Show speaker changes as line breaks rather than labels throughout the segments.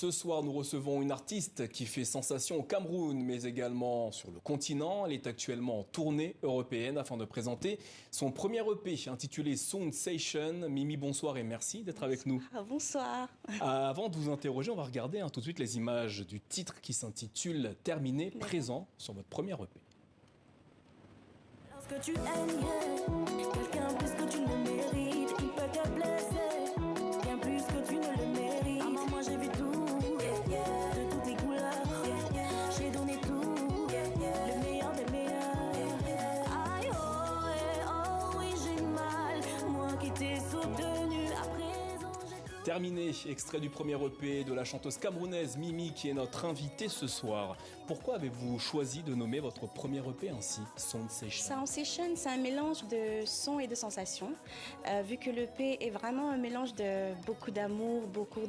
Ce soir, nous recevons une artiste qui fait sensation au Cameroun, mais également sur le continent. Elle est actuellement en tournée européenne afin de présenter son premier EP intitulé Sound Session. Mimi, bonsoir et merci d'être avec nous.
Bonsoir.
Avant de vous interroger, on va regarder tout de suite les images du titre qui s'intitule Terminé, présent sur votre premier EP.
Lorsque tu aimes quelqu'un plus que tu ne mérites, il peut te blesser, bien plus que tu ne le mérites. Ah, moi j'ai vu tout, de toutes les couleurs, j'ai donné tout, le meilleur des meilleurs. Aïe, oh oui j'ai mal, moi qui t'ai soutenu, à présent j'ai...
Terminé, extrait du premier EP de la chanteuse camerounaise Mimi qui est notre invitée ce soir. Pourquoi avez-vous choisi de nommer votre premier EP ainsi, Sound Session?
Sound Session, c'est un mélange de sons et de sensations. Vu que l'EP est vraiment un mélange de beaucoup d'amour, beaucoup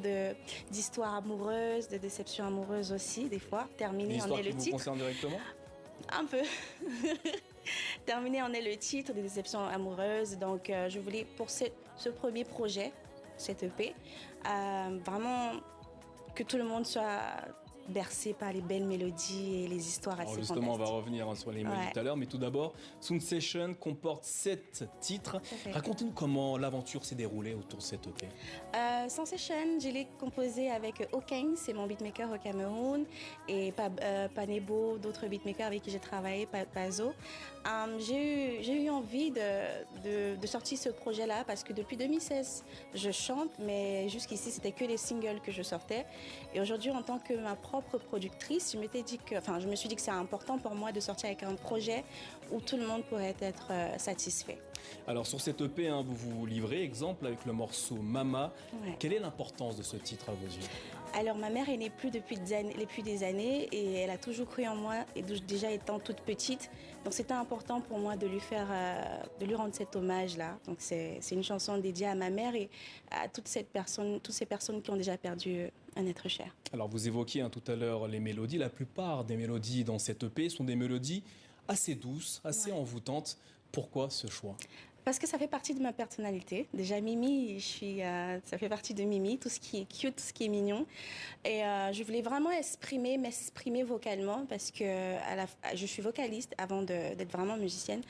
d'histoires amoureuses, de déceptions amoureuses aussi, des fois. Terminé en est le
Qui vous
titre.
concerne directement?
Un peu. Terminé en est le titre, des déceptions amoureuses. Donc, je voulais, pour ce premier projet, cet EP, vraiment que tout le monde soit bercé par les belles mélodies et les histoires assez fantastiques.
Justement, on va revenir sur les mélodies tout à l'heure, mais tout d'abord, Sound Session comporte 7 titres. Racontez-nous comment l'aventure s'est déroulée autour de cet EP.
Sound Session, je l'ai composé avec Okeng, c'est mon beatmaker au Cameroun, et Panebo, d'autres beatmakers avec qui j'ai travaillé, Pazo. J'ai eu envie de sortir ce projet-là parce que depuis 2016, je chante, mais jusqu'ici, c'était que les singles que je sortais. Et aujourd'hui, en tant que ma propre productrice, je me suis dit que c'est important pour moi de sortir avec un projet où tout le monde pourrait être satisfait.
Alors sur cet EP, vous vous livrez, exemple, avec le morceau Mama.
Ouais.
Quelle est l'importance de ce titre à vos yeux?
Alors ma mère est née plus depuis des années et elle a toujours cru en moi, et déjà étant toute petite. Donc c'était important pour moi de lui rendre cet hommage-là. Donc c'est une chanson dédiée à ma mère et à toutes ces personnes qui ont déjà perdu un être cher.
Alors vous évoquiez tout à l'heure les mélodies. La plupart des mélodies dans cet EP sont des mélodies assez douces, assez envoûtantes. Pourquoi ce choix?
Parce que ça fait partie de ma personnalité. Déjà, Mimi, ça fait partie de Mimi, tout ce qui est cute, tout ce qui est mignon. Et je voulais vraiment m'exprimer vocalement parce que je suis vocaliste avant d'être vraiment musicienne.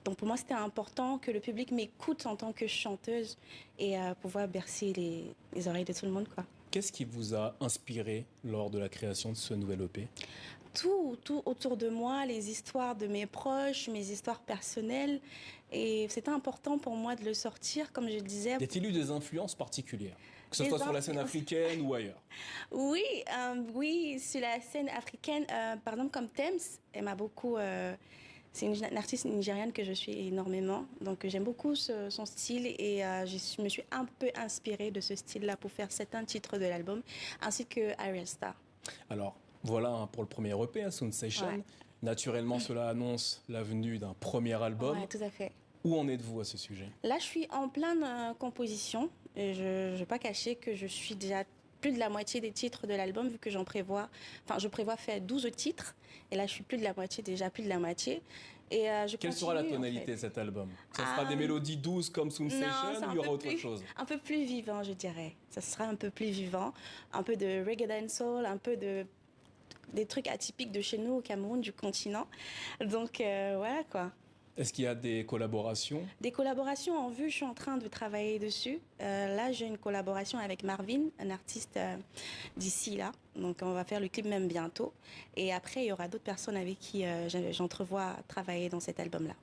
Donc pour moi, c'était important que le public m'écoute en tant que chanteuse et pouvoir bercer les oreilles de tout le monde, quoi.
Qu'est-ce qui vous a inspiré lors de la création de ce nouvel EP?
Tout autour de moi, les histoires de mes proches, mes histoires personnelles. Et c'était important pour moi de le sortir, comme je le disais.
Y a-t-il eu des influences particulières, que ce soit sur la scène africaine ou ailleurs?
Oui, oui, sur la scène africaine, par exemple comme Tems, elle m'a beaucoup... c'est une artiste nigériane que je suis énormément, donc j'aime beaucoup son style et je me suis un peu inspirée de ce style-là pour faire certains titres de l'album, ainsi que Ariel Star.
Alors, voilà pour le premier EP, Sound Session.
Ouais.
Naturellement, cela annonce la venue d'un premier album.
Oui, tout à fait.
Où en êtes-vous à ce sujet?
Là, je suis en pleine composition et je ne vais pas cacher que je suis déjà plus de la moitié des titres de l'album vu que je prévois faire 12 titres et là je suis plus de la moitié, et
Quelle sera la tonalité de cet album? Ça sera des mélodies douces comme Sound Session ou il y aura autre chose?
Un peu plus vivant, je dirais. Ça sera un peu plus vivant, un peu de reggae dancehall, un peu des trucs atypiques de chez nous au Cameroun, du continent. Donc voilà quoi.
Est-ce qu'il y a des collaborations?
Des collaborations en vue, je suis en train de travailler dessus. Là, j'ai une collaboration avec Marvin, un artiste d'ici là. Donc, on va faire le clip même bientôt. Et après, il y aura d'autres personnes avec qui j'entrevois travailler dans cet album-là.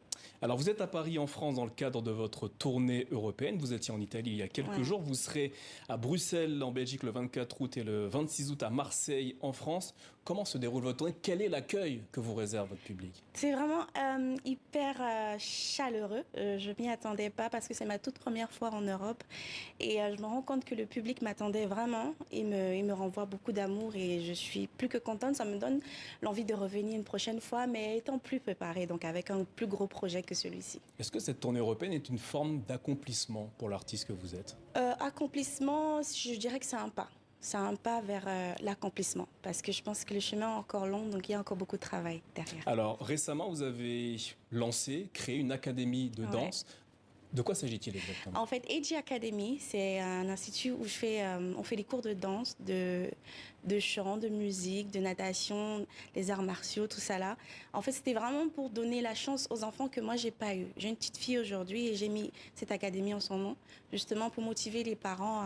Alors, vous êtes à Paris, en France, dans le cadre de votre tournée européenne. Vous étiez en Italie il y a quelques jours. Vous serez à Bruxelles, en Belgique, le 24 août et le 26 août à Marseille, en France. Comment se déroule votre tournée? Quel est l'accueil que vous réserve votre public?
C'est vraiment hyper chaleureux. Je m'y attendais pas parce que c'est ma toute première fois en Europe. Et je me rends compte que le public m'attendait vraiment. Il me renvoie beaucoup d'amour et je suis plus que contente. Ça me donne l'envie de revenir une prochaine fois, mais étant plus préparée, donc avec un plus gros projet que celui-ci.
Est-ce que cette tournée européenne est une forme d'accomplissement pour l'artiste que vous êtes?
Accomplissement, je dirais que c'est un pas. C'est un pas vers l'accomplissement parce que je pense que le chemin est encore long, donc il y a encore beaucoup de travail derrière.
Alors, récemment, vous avez créé une académie de danse. De quoi s'agit-il exactement?
En fait, AG Academy, c'est un institut où on fait des cours de danse, de chant, de musique, de natation, les arts martiaux, tout ça là. En fait, c'était vraiment pour donner la chance aux enfants que moi, j'ai pas eu. J'ai une petite fille aujourd'hui et j'ai mis cette académie en son nom, justement pour motiver les parents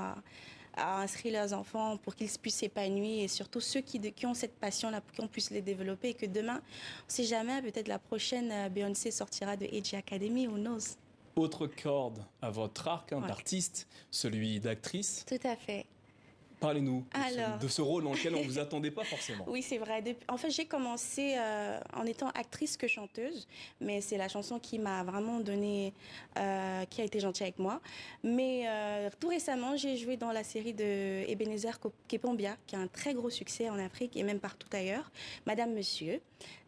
à inscrire leurs enfants pour qu'ils puissent s'épanouir et surtout ceux qui ont cette passion-là pour qu'on puisse les développer et que demain, on ne sait jamais, peut-être la prochaine Beyoncé sortira de AG Academy, who knows?
Autre corde à votre arc,
Ouais.
d'artiste, celui d'actrice.
Tout à fait.
Parlez-nous
Alors.
de ce rôle dans lequel on ne vous attendait pas forcément.
Oui, c'est vrai. En fait, j'ai commencé en étant actrice que chanteuse, mais c'est la chanson qui m'a vraiment donné, qui a été gentille avec moi. Mais tout récemment, j'ai joué dans la série de Ebenezer Kepombia, qui a un très gros succès en Afrique et même partout ailleurs, Madame Monsieur.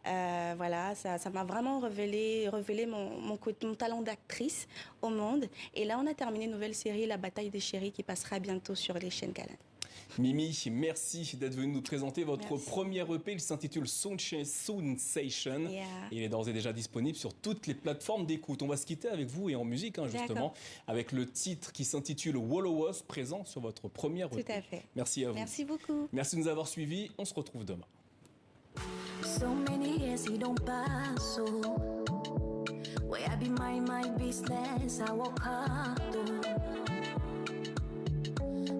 Voilà, ça m'a vraiment révélé mon talent d'actrice au monde. Et là, on a terminé une nouvelle série, La Bataille des Chéris, qui passera bientôt sur les chaînes Galant.
Mimi, merci d'être venue nous présenter votre
Merci.
premier EP. Il s'intitule Sensation.
Yeah.
Et il est d'ores et déjà disponible sur toutes les plateformes d'écoute. On va se quitter avec vous et en musique, justement,
D'accord.
avec le titre qui s'intitule Wallow Us, présent sur votre premier EP.
Tout à fait.
Merci à vous.
Merci beaucoup.
Merci de nous avoir suivis. On se retrouve demain.
So many years he don't pass, so where I be my business, I walk hard, oh.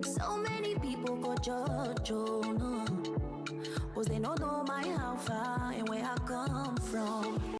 So many people go judge, oh no, 'cause they don't know my how far and where I come from.